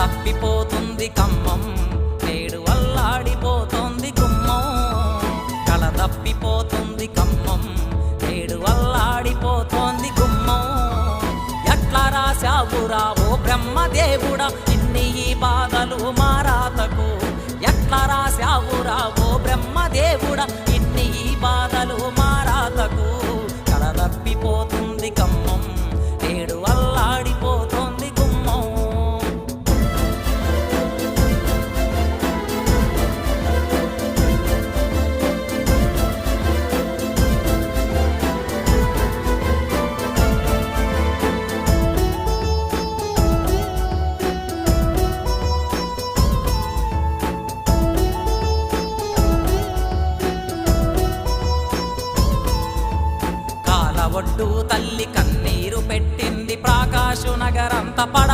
తప్పిపోతుంది కమ్మం, నేడు అల్లాడిపోతుంది గుమ్మం. కళ తప్పిపోతుంది కమ్మం, నేడు అల్లాడిపోతోంది గుమ్మం. ఎట్లా రాశావురా ఓ బ్రహ్మదేవుడా ఇన్ని ఈ బాధలు మారాతకు? ఎట్లా రాశావురా ఓ బ్రహ్మదేవుడా ఇన్ని ఈ బాధలు మారాతకు? కళ తప్పిపోతుంది కమ్మం, నేడు అల్లాడిపోతోంది గుమ్మం. ఒడ్డు తల్లి కన్నీరు పెట్టింది, ప్రకాశు నగరంత పడవ